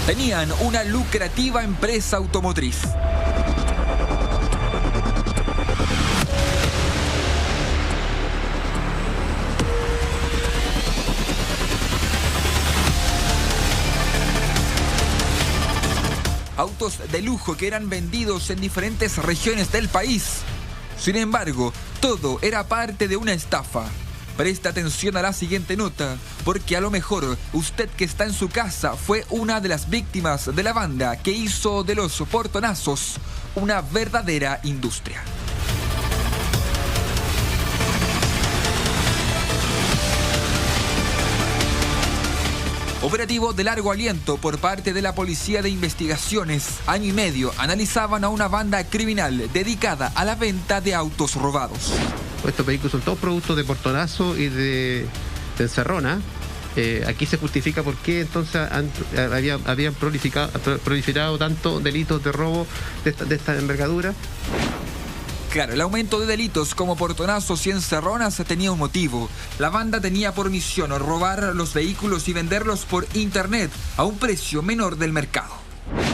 Tenían una lucrativa empresa automotriz. Autos de lujo que eran vendidos en diferentes regiones del país. Sin embargo, todo era parte de una estafa. Presta atención a la siguiente nota, porque a lo mejor usted que está en su casa fue una de las víctimas de la banda que hizo de los portonazos una verdadera industria. Operativo de largo aliento por parte de la Policía de Investigaciones. Año y medio analizaban a una banda criminal dedicada a la venta de autos robados. Estos vehículos son todos productos de portonazo y de encerrona. Aquí se justifica por qué entonces habían proliferado tanto delitos de robo de esta envergadura. Claro, el aumento de delitos como portonazos y encerronas tenía un motivo. La banda tenía por misión robar los vehículos y venderlos por internet a un precio menor del mercado.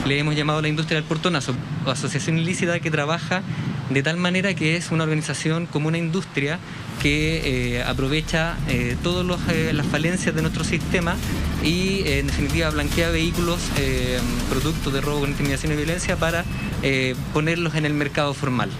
Le hemos llamado a la industria del portonazo, asociación ilícita que trabaja de tal manera que es una organización como una industria que aprovecha todas las falencias de nuestro sistema y en definitiva blanquea vehículos producto de robo con intimidación y violencia para ponerlos en el mercado formal.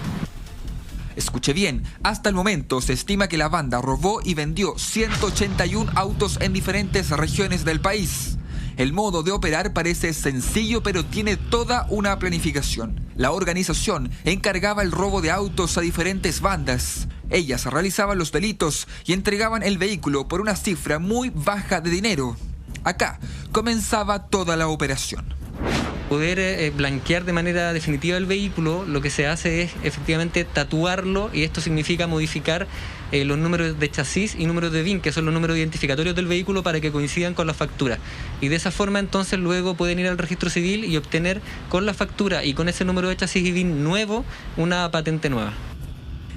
Escuche bien, hasta el momento se estima que la banda robó y vendió 181 autos en diferentes regiones del país. El modo de operar parece sencillo, pero tiene toda una planificación. La organización encargaba el robo de autos a diferentes bandas. Ellas realizaban los delitos y entregaban el vehículo por una cifra muy baja de dinero. Acá comenzaba toda la operación. Poder blanquear de manera definitiva el vehículo, lo que se hace es efectivamente tatuarlo, y esto significa modificar los números de chasis y números de VIN, que son los números identificatorios del vehículo, para que coincidan con la factura. Y de esa forma entonces luego pueden ir al registro civil y obtener con la factura y con ese número de chasis y VIN nuevo una patente nueva.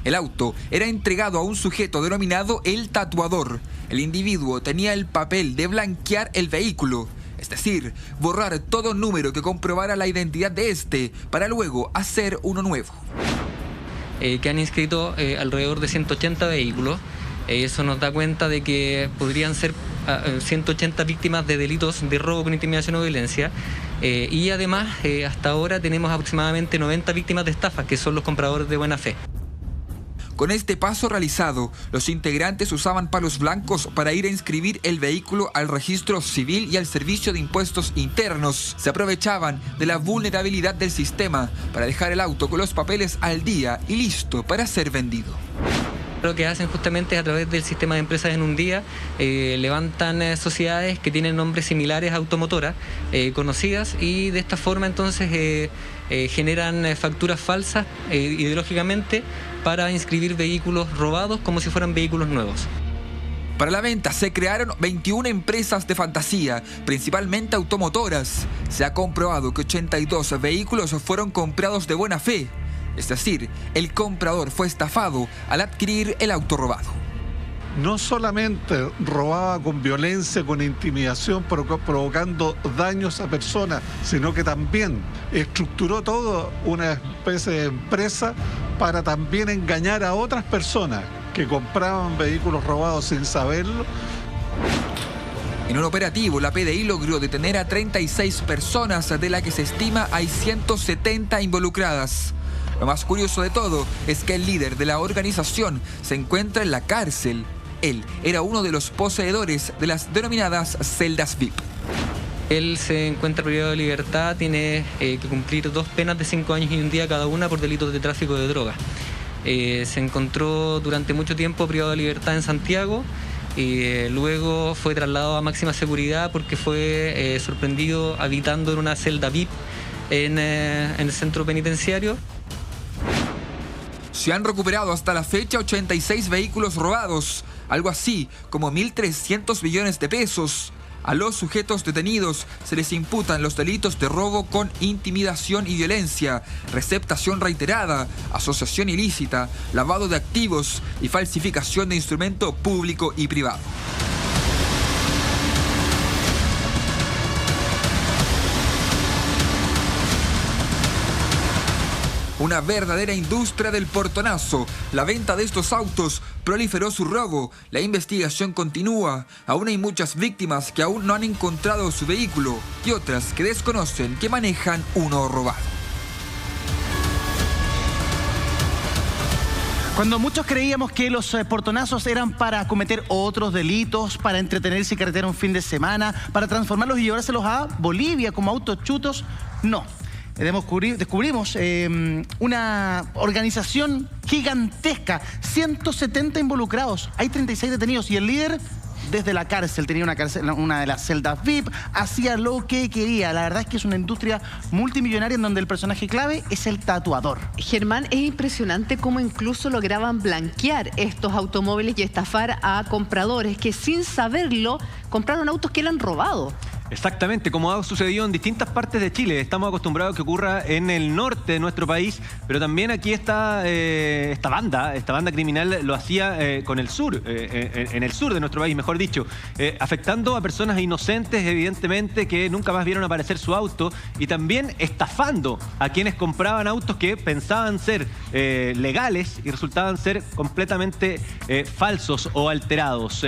El auto era entregado a un sujeto denominado el tatuador. El individuo tenía el papel de blanquear el vehículo, es decir, borrar todo número que comprobara la identidad de este para luego hacer uno nuevo. Que han inscrito alrededor de 180 vehículos. Eso nos da cuenta de que podrían ser 180 víctimas de delitos de robo con intimidación o violencia. Y además, hasta ahora tenemos aproximadamente 90 víctimas de estafa, que son los compradores de buena fe. Con este paso realizado, los integrantes usaban palos blancos para ir a inscribir el vehículo al registro civil y al servicio de impuestos internos. Se aprovechaban de la vulnerabilidad del sistema para dejar el auto con los papeles al día y listo para ser vendido. Lo que hacen justamente es a través del sistema de empresas en un día, levantan sociedades que tienen nombres similares a automotoras conocidas, y de esta forma entonces generan facturas falsas ideológicamente para inscribir vehículos robados como si fueran vehículos nuevos. Para la venta se crearon 21 empresas de fantasía, principalmente automotoras. Se ha comprobado que 82 vehículos fueron comprados de buena fe. Es decir, el comprador fue estafado al adquirir el auto robado. No solamente robaba con violencia, con intimidación, provocando daños a personas, sino que también estructuró todo una especie de empresa para también engañar a otras personas que compraban vehículos robados sin saberlo. En un operativo, la PDI logró detener a 36 personas, de las que se estima hay 170 involucradas. Lo más curioso de todo es que el líder de la organización se encuentra en la cárcel. Él era uno de los poseedores de las denominadas celdas VIP. Él se encuentra privado de libertad, tiene que cumplir 2 penas de 5 años y 1 día cada una por delitos de tráfico de drogas. Se encontró durante mucho tiempo privado de libertad en Santiago y luego fue trasladado a máxima seguridad porque fue sorprendido habitando en una celda VIP en el centro penitenciario. Se han recuperado hasta la fecha 86 vehículos robados, algo así como 1.300 millones de pesos. A los sujetos detenidos se les imputan los delitos de robo con intimidación y violencia, receptación reiterada, asociación ilícita, lavado de activos y falsificación de instrumento público y privado. una verdadera industria del portonazo. La venta de estos autos proliferó su robo. La investigación continúa. Aún hay muchas víctimas que aún no han encontrado su vehículo y otras que desconocen que manejan uno robado. Cuando muchos creíamos que los portonazos eran para cometer otros delitos, para entretenerse y carretear un fin de semana, para transformarlos y llevárselos a Bolivia como autos chutos, no. Descubrimos una organización gigantesca, 170 involucrados, hay 36 detenidos y el líder desde la cárcel, tenía una de las celdas VIP, hacía lo que quería. La verdad es que es una industria multimillonaria en donde el personaje clave es el tatuador. Germán, es impresionante cómo incluso lograban blanquear estos automóviles y estafar a compradores que sin saberlo compraron autos que eran robados. Exactamente, como ha sucedido en distintas partes de Chile. Estamos acostumbrados a que ocurra en el norte de nuestro país, pero también aquí esta banda criminal lo hacía con el sur, en el sur de nuestro país, mejor dicho, afectando a personas inocentes, evidentemente, que nunca más vieron aparecer su auto, y también estafando a quienes compraban autos que pensaban ser legales y resultaban ser completamente falsos o alterados.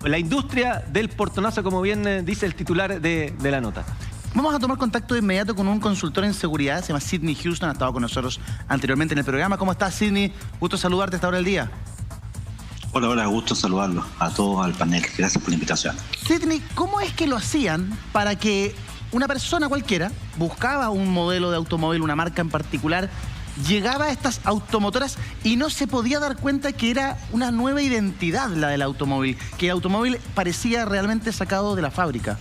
La industria del portonazo, como bien dice el titular de la nota. Vamos a tomar contacto de inmediato con un consultor en seguridad, se llama Sidney Houston, ha estado con nosotros anteriormente en el programa. ¿Cómo estás, Sidney? Gusto saludarte a esta hora del día. Hola, gusto saludarlos a todos al panel. Gracias por la invitación. Sidney, ¿cómo es que lo hacían para que una persona cualquiera buscaba un modelo de automóvil, una marca en particular, llegaba a estas automotoras y no se podía dar cuenta que era una nueva identidad la del automóvil, que el automóvil parecía realmente sacado de la fábrica?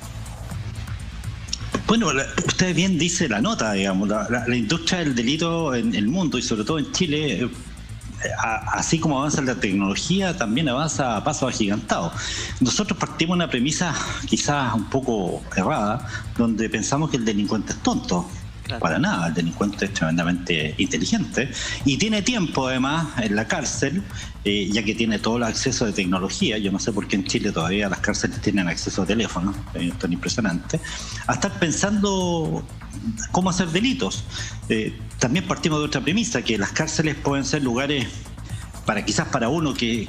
Bueno, usted bien dice la nota, digamos, la industria del delito en el mundo y sobre todo en Chile, así como avanza la tecnología, también avanza a pasos agigantados. Nosotros partimos de una premisa quizás un poco errada, donde pensamos que el delincuente es tonto. Claro. Para nada, el delincuente es tremendamente inteligente y tiene tiempo además en la cárcel, ya que tiene todo el acceso de tecnología. Yo no sé por qué en Chile todavía las cárceles tienen acceso a teléfono, esto es impresionante, a estar pensando cómo hacer delitos. También partimos de otra premisa, que las cárceles pueden ser lugares quizás para uno que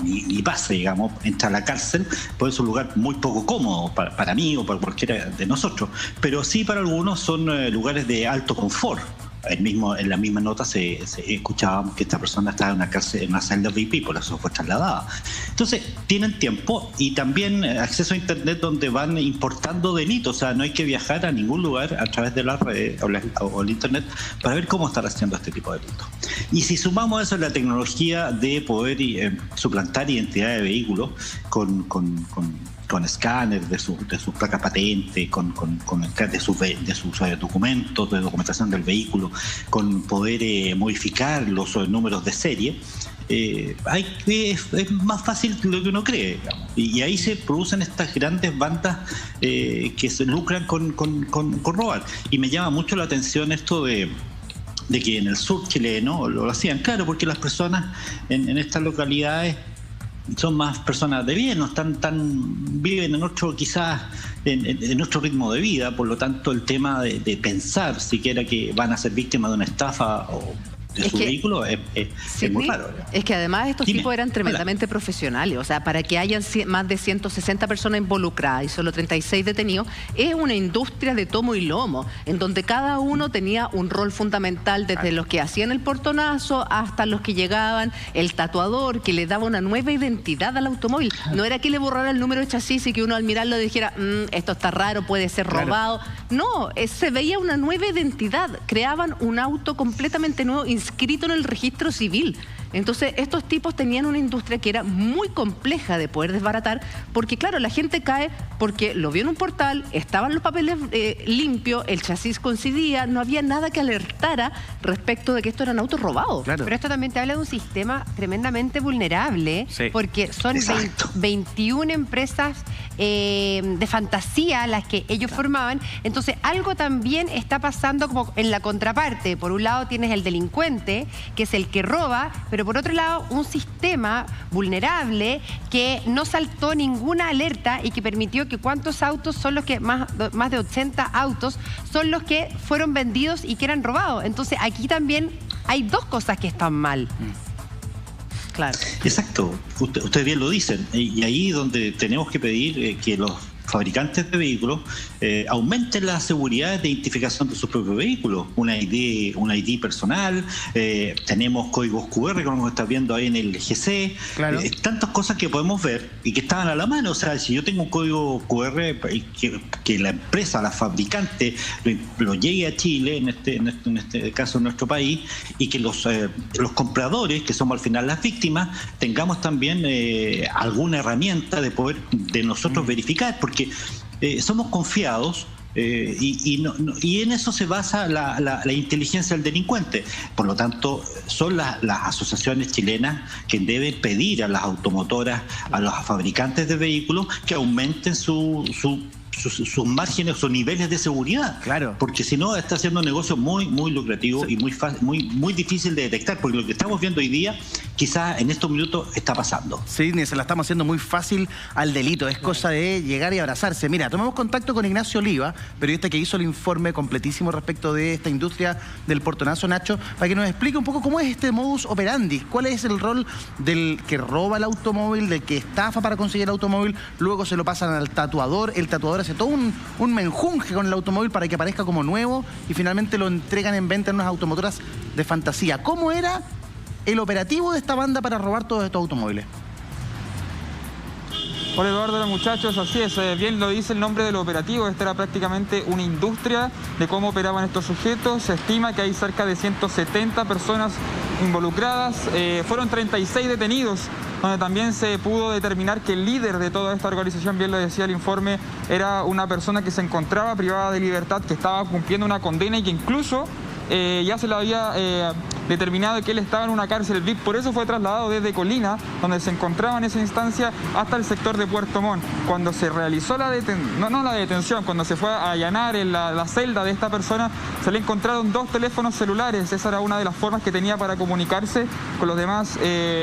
ni pase, digamos, entra a la cárcel, puede ser un lugar muy poco cómodo para mí o para cualquiera de nosotros, pero sí para algunos son lugares de alto confort. En la misma nota se escuchábamos que esta persona estaba en una cárcel, en una celda VIP, por eso fue trasladada. Entonces, tienen tiempo y también acceso a internet donde van importando delitos. O sea, no hay que viajar a ningún lugar a través de las redes o el internet para ver cómo están haciendo este tipo de delitos. Y si sumamos a eso la tecnología de poder suplantar identidad de vehículos con escáner de sus placas patentes, de sus documentos, de documentación del vehículo, con poder modificar los números de serie, es más fácil de lo que uno cree, digamos. Y ahí se producen estas grandes bandas que se lucran con robar. Y me llama mucho la atención esto de que en el sur chileno lo hacían, claro, porque las personas en estas localidades son más personas de bien, no viven en otro, quizás en otro ritmo de vida, por lo tanto el tema de pensar siquiera que van a ser víctimas de una estafa o de su vehículo es muy raro. Es que además estos tipos eran tremendamente profesionales, o sea, para que hayan más de 160 personas involucradas y solo 36 detenidos, es una industria de tomo y lomo, en donde cada uno tenía un rol fundamental, desde los que hacían el portonazo hasta los que llegaban, el tatuador, que le daba una nueva identidad al automóvil. No era que le borrara el número de chasis y que uno al mirarlo dijera, esto está raro, puede ser robado. No, se veía una nueva identidad, creaban un auto completamente nuevo, inscrito en el registro civil. Entonces, estos tipos tenían una industria que era muy compleja de poder desbaratar, porque claro, la gente cae porque lo vio en un portal, estaban los papeles limpios, el chasis coincidía, no había nada que alertara respecto de que esto eran autos robados. Claro. Pero esto también te habla de un sistema tremendamente vulnerable, porque son 21 empresas de fantasía las que ellos formaban. Entonces, algo también está pasando como en la contraparte. Por un lado tienes el delincuente, que es el que roba, pero pero por otro lado, un sistema vulnerable que no saltó ninguna alerta y que permitió que cuántos autos son los que, más de 80 autos, son los que fueron vendidos y que eran robados. Entonces, aquí también hay dos cosas que están mal. Claro. Exacto, ustedes bien lo dicen, y ahí donde tenemos que pedir que los fabricantes de vehículos aumenten la seguridad de identificación de sus propios vehículos, un ID personal, tenemos códigos QR como estás viendo ahí en el GC, claro. Tantas cosas que podemos ver y que estaban a la mano. O sea, si yo tengo un código QR que la empresa, la fabricante lo llegue a Chile, en este caso en nuestro país, y que los compradores, que somos al final las víctimas, tengamos también alguna herramienta de poder de nosotros verificar, porque somos confiados y en eso se basa la inteligencia del delincuente. Por lo tanto, son las asociaciones chilenas que deben pedir a las automotoras, a los fabricantes de vehículos, que aumenten sus márgenes, sus niveles de seguridad. Claro. Porque si no, está haciendo un negocio muy lucrativo y muy difícil de detectar, porque lo que estamos viendo hoy día, quizás en estos minutos está pasando. Sí, se la estamos haciendo muy fácil al delito. Es cosa de llegar y abrazarse. Mira, tomamos contacto con Ignacio Oliva, periodista que hizo el informe completísimo respecto de esta industria del portonazo, Nacho, para que nos explique un poco cómo es este modus operandi, cuál es el rol del que roba el automóvil, del que estafa para conseguir el automóvil, luego se lo pasan al tatuador, el tatuador hace todo un menjunje con el automóvil para que aparezca como nuevo y finalmente lo entregan en venta en unas automotoras de fantasía. ¿Cómo era el operativo de esta banda para robar todos estos automóviles? Hola Eduardo, hola muchachos, así es, bien lo dice el nombre del operativo. Esta era prácticamente una industria de cómo operaban estos sujetos. Se estima que hay cerca de 170 personas involucradas, fueron 36 detenidos, donde también se pudo determinar que el líder de toda esta organización, bien lo decía el informe, era una persona que se encontraba privada de libertad, que estaba cumpliendo una condena y que incluso ya se le había determinado que él estaba en una cárcel VIP, por eso fue trasladado desde Colina, donde se encontraba en esa instancia, hasta el sector de Puerto Montt. Cuando se realizó la detención, cuando se fue a allanar en la celda de esta persona, se le encontraron 2 teléfonos celulares. Esa era una de las formas que tenía para comunicarse con los demás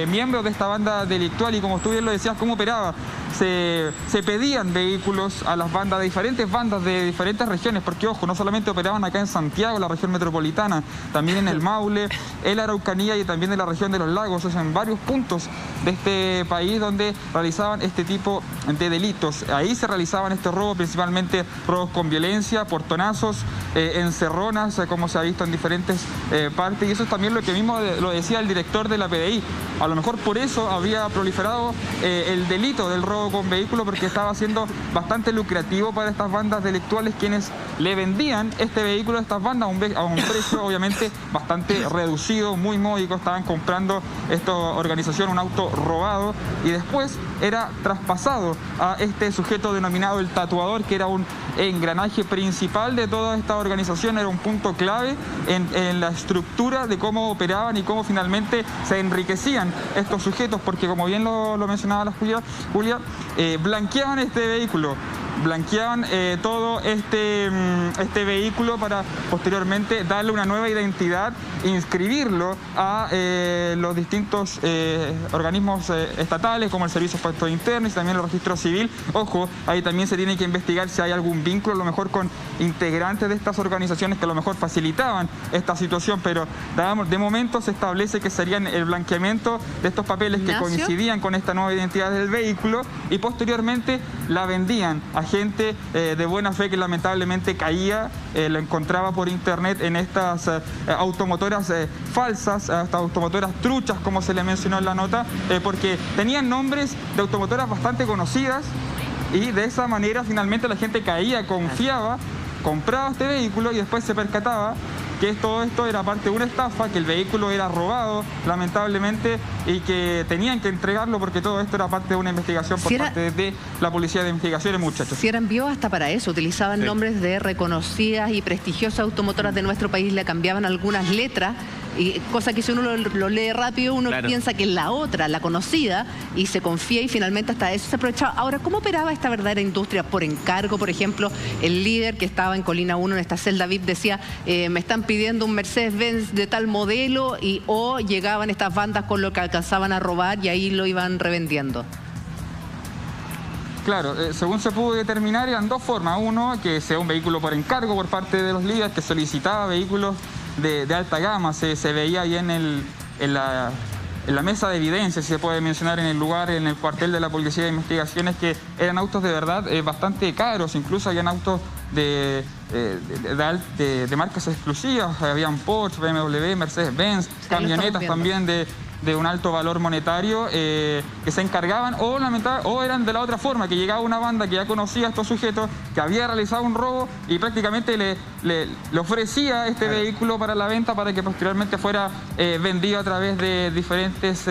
miembros de esta banda delictual, y como tú bien lo decías, ¿cómo operaba? Se pedían vehículos a las bandas, de diferentes regiones, porque ojo, no solamente operaban acá en Santiago, la región metropolitana, también en el Maule, en la Araucanía y también en la región de los lagos, o sea, en varios puntos de este país donde realizaban este tipo de delitos. Ahí se realizaban estos robos, principalmente robos con violencia, portonazos, encerronas, como se ha visto en diferentes partes, y eso es también lo que mismo lo decía el director de la PDI. A lo mejor por eso había proliferado el delito del robo con vehículo, porque estaba siendo bastante lucrativo para estas bandas delictuales, quienes le vendían este vehículo a estas bandas a un precio obviamente bastante reducido, muy módico. Estaban comprando esta organización un auto robado y después era traspasado a este sujeto denominado el tatuador, que era un engranaje principal de toda esta organización, era un punto clave en la estructura de cómo operaban y cómo finalmente se enriquecían estos sujetos, porque como bien lo mencionaba la Julia, blanqueaban este vehículo, blanqueaban todo este vehículo para posteriormente darle una nueva identidad, inscribirlo a los distintos organismos estatales, como el Servicio de Puestos Internos y también el Registro Civil. Ojo, ahí también se tiene que investigar si hay algún vínculo a lo mejor con integrantes de estas organizaciones que a lo mejor facilitaban esta situación, pero de momento se establece que serían el blanqueamiento de estos papeles que coincidían con esta nueva identidad del vehículo, y posteriormente la vendían a gente de buena fe que lamentablemente caía, lo encontraba por internet en estas automotoras falsas, estas automotoras truchas, como se le mencionó en la nota, porque tenían nombres de automotoras bastante conocidas, y de esa manera finalmente la gente caía, confiaba, compraba este vehículo y después se percataba que todo esto era parte de una estafa, que el vehículo era robado, lamentablemente, y que tenían que entregarlo porque todo esto era parte de una investigación por parte de la Policía de Investigaciones, muchachos. Si eran envió hasta para eso, utilizaban nombres de reconocidas y prestigiosas automotoras de nuestro país, le cambiaban algunas letras Y cosa que si uno lo lee rápido, uno piensa que es la otra, la conocida, y se confía y finalmente hasta eso se aprovechaba. Ahora, ¿cómo operaba esta verdadera industria? Por encargo, por ejemplo, el líder que estaba en Colina 1, en esta celda VIP, decía, me están pidiendo un Mercedes-Benz de tal modelo, o llegaban estas bandas con lo que alcanzaban a robar y ahí lo iban revendiendo. Claro, según se pudo determinar, eran dos formas. Uno, que sea un vehículo por encargo por parte de los líderes que solicitaba vehículos de alta gama. Se veía ahí en la mesa de evidencia, si se puede mencionar, en el lugar, en el cuartel de la Policía de Investigaciones, que eran autos de verdad bastante caros. Incluso habían autos de marcas exclusivas. Habían Porsche, BMW, Mercedes-Benz, camionetas también de un alto valor monetario, que se encargaban o eran de la otra forma, que llegaba una banda que ya conocía a estos sujetos, que había realizado un robo y prácticamente le ofrecía este vehículo para la venta para que posteriormente fuera vendido a través de diferentes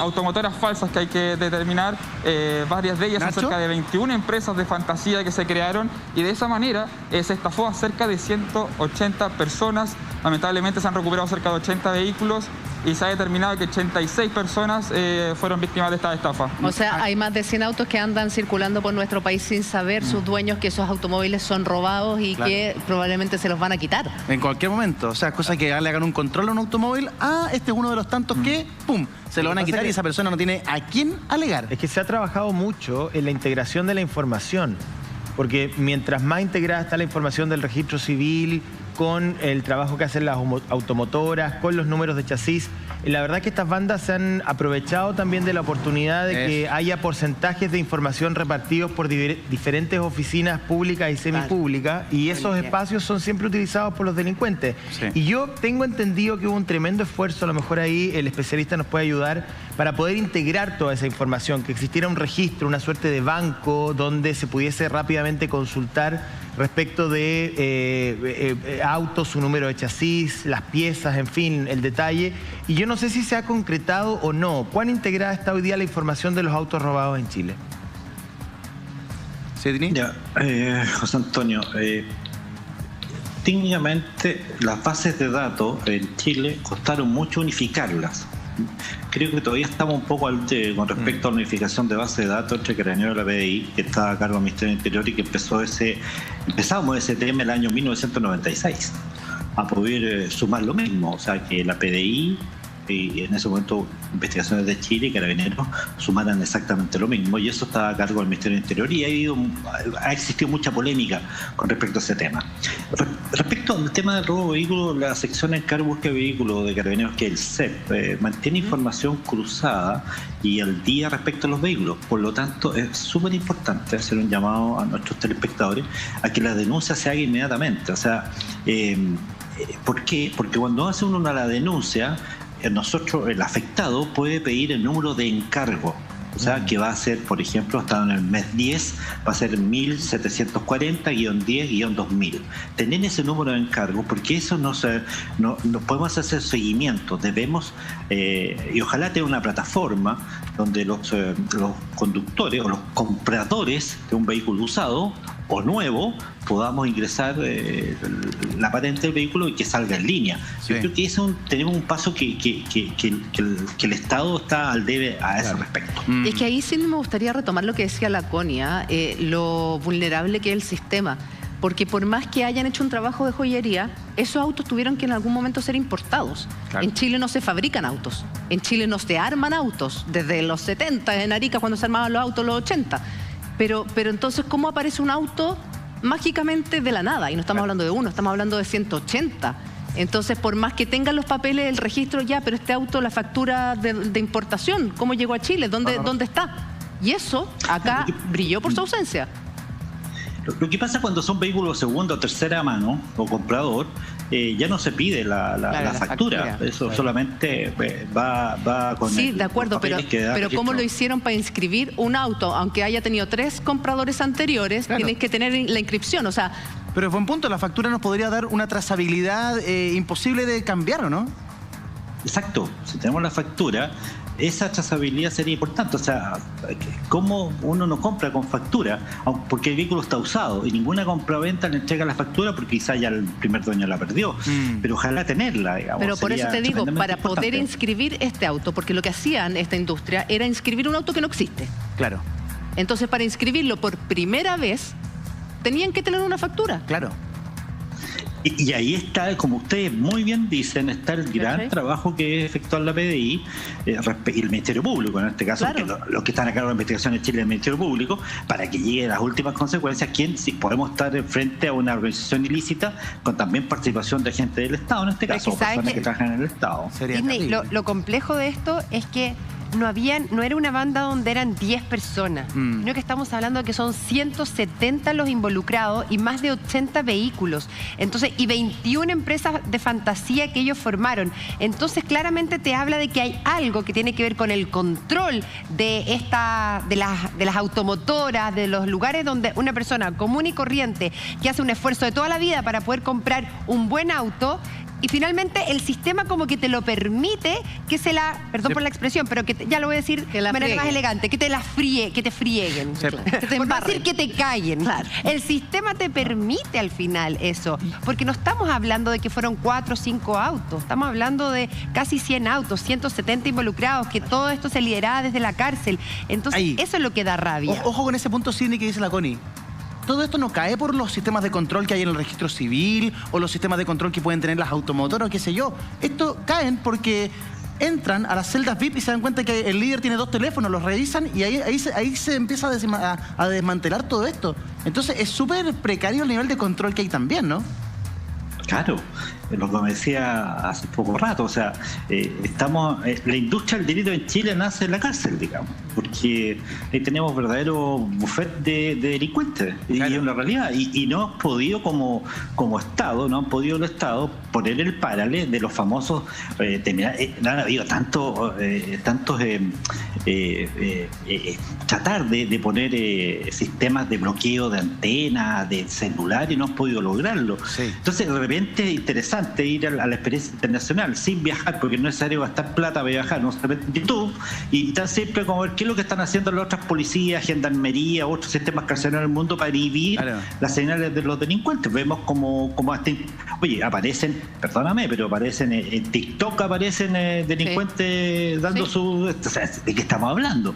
automotoras falsas que hay que determinar. Varias de ellas son cerca de 21 empresas de fantasía que se crearon, y de esa manera se estafó a cerca de 180 personas. Lamentablemente se han recuperado cerca de 80 vehículos y se ha determinado que 86 personas fueron víctimas de esta estafa. O sea, hay más de 100 autos que andan circulando por nuestro país sin saber sus dueños que esos automóviles son robados y que probablemente se los van a quitar. En cualquier momento. O sea, cosa que le hagan un control a un automóvil. Este es uno de los tantos que, ¡pum!, se lo van a quitar y esa persona no tiene a quién alegar. Es que se ha trabajado mucho en la integración de la información. Porque mientras más integrada está la información del registro civil, con el trabajo que hacen las automotoras, con los números de chasis, la verdad que estas bandas se han aprovechado también de la oportunidad de que haya porcentajes de información repartidos por diferentes oficinas públicas y semipúblicas, y esos espacios son siempre utilizados por los delincuentes. Y yo tengo entendido que hubo un tremendo esfuerzo, a lo mejor ahí el especialista nos puede ayudar, para poder integrar toda esa información, que existiera un registro, una suerte de banco donde se pudiese rápidamente consultar respecto de autos, su número de chasis, las piezas, en fin, el detalle. Y yo no sé si se ha concretado o no. ¿Cuán integrada está hoy día la información de los autos robados en Chile? José Antonio, técnicamente las bases de datos en Chile costaron mucho unificarlas. Creo que todavía estamos un poco con respecto a la unificación de base de datos entre Carabineros y la PDI, que está a cargo del Ministerio del Interior, y que empezamos ese tema el año 1996 a poder sumar lo mismo. O sea, que la PDI y en ese momento Investigaciones de Chile y Carabineros sumaran exactamente lo mismo, y eso está a cargo del Ministerio del Interior, y ha existido mucha polémica con respecto a ese tema. Respecto al tema del robo de vehículos, la sección de encargo búsqueda de vehículos de Carabineros, que es el CEP, mantiene información cruzada y al día respecto a los vehículos. Por lo tanto, es súper importante hacer un llamado a nuestros telespectadores a que la denuncia se haga inmediatamente. O sea, ¿por qué? Porque cuando hace uno la denuncia, nosotros, el afectado puede pedir el número de encargo. O sea, que va a ser, por ejemplo, hasta en el mes 10, va a ser 1740-10-2000. Tener ese número de encargo, porque eso no podemos hacer seguimiento. Debemos, y ojalá tenga una plataforma donde los conductores o los compradores de un vehículo usado o nuevo podamos ingresar la patente del vehículo y que salga en línea. Yo creo que tenemos un paso que el Estado está al debe a ese respecto. Es que ahí sí me gustaría retomar lo que decía la Conia, lo vulnerable que es el sistema. Porque por más que hayan hecho un trabajo de joyería, esos autos tuvieron que en algún momento ser importados. En Chile no se fabrican autos, en Chile no se arman autos, desde los 70 en Arica, cuando se armaban los autos, los 80. Pero entonces, ¿cómo aparece un auto mágicamente de la nada? Y no estamos hablando de uno, estamos hablando de 180. Entonces, por más que tengan los papeles, el registro ya, pero este auto, la factura de importación, ¿cómo llegó a Chile? ¿Dónde está? Y eso acá brilló por su ausencia. Lo que pasa cuando son vehículos segunda o tercera mano o comprador, ya no se pide la factura. Eso solamente va con de acuerdo, pero ¿cómo lo hicieron para inscribir un auto? Aunque haya tenido 3 compradores anteriores, tienes que tener la inscripción, o sea... Pero buen punto, la factura nos podría dar una trazabilidad imposible de cambiar, ¿o no? Exacto, si tenemos la factura, esa trazabilidad sería importante. O sea, ¿cómo uno no compra con factura? Porque el vehículo está usado y ninguna compraventa le entrega la factura porque quizá ya el primer dueño la perdió. Pero ojalá tenerla, digamos. Pero por eso te digo, para poder importante. inscribir este auto, porque lo que hacían esta industria era inscribir un auto que no existe. Claro, Entonces, para inscribirlo por primera vez, tenían que tener una factura. claro. Y ahí está, como ustedes muy bien dicen, está el gran ¿Sí? trabajo que efectúa la PDI y el Ministerio Público, en este caso, Claro. porque los que están a cargo de la investigación en Chile es el Ministerio Público, para que llegue a las últimas consecuencias, si podemos estar frente a una organización ilícita con también participación de gente del Estado, en este Pero caso, es que ¿sabes personas qué? que trabajan en el Estado. Sería Disney, terrible. lo complejo de esto es que no era una banda donde eran 10 personas, sino que estamos hablando de que son 170 los involucrados y más de 80 vehículos. Entonces, y 21 empresas de fantasía que ellos formaron. Entonces, claramente te habla de que hay algo que tiene que ver con el control de las automotoras, de los lugares donde una persona común y corriente que hace un esfuerzo de toda la vida para poder comprar un buen auto. Y finalmente el sistema como que te lo permite que perdón por la expresión, pero ya lo voy a decir de manera más elegante, que te frieguen. Sí. Que te Por no embarren. decir que te callen. Claro. El sistema te permite al final eso, porque no estamos hablando de que fueron 4 o 5 autos, estamos hablando de casi 100 autos, 170 involucrados, que todo esto se lideraba desde la cárcel. Entonces, Ahí. eso es lo que da rabia. Ojo con ese punto, Sidney, que dice la Connie. Todo esto no cae por los sistemas de control que hay en el registro civil o los sistemas de control que pueden tener las automotoras o qué sé yo. Esto caen porque entran a las celdas VIP y se dan cuenta que el líder tiene 2 teléfonos, los revisan y ahí se empieza a desmantelar todo esto. Entonces es súper precario el nivel de control que hay también, ¿no? Claro, lo que me decía hace poco rato, o sea, la industria del delito en Chile nace en la cárcel, digamos, porque ahí tenemos verdadero buffet de delincuentes, Claro. y es una realidad, y no hemos podido como Estado, no han podido el Estado poner el paralelo de los famosos, no han habido tantos tratar de poner sistemas de bloqueo de antenas, de celular, y no han podido lograrlo. Sí. Entonces, de repente es interesante ir a la experiencia internacional sin viajar, porque no es necesario gastar plata para viajar, no se mete en YouTube y tan simple como ver qué es lo que están haciendo las otras policías, gendarmería, otros sistemas carcelarios del mundo para inhibir Claro. las señales de los delincuentes. Vemos como hasta, aparecen, perdóname, pero aparecen en TikTok, aparecen delincuentes dando Sí. o sea, ¿de qué estamos hablando?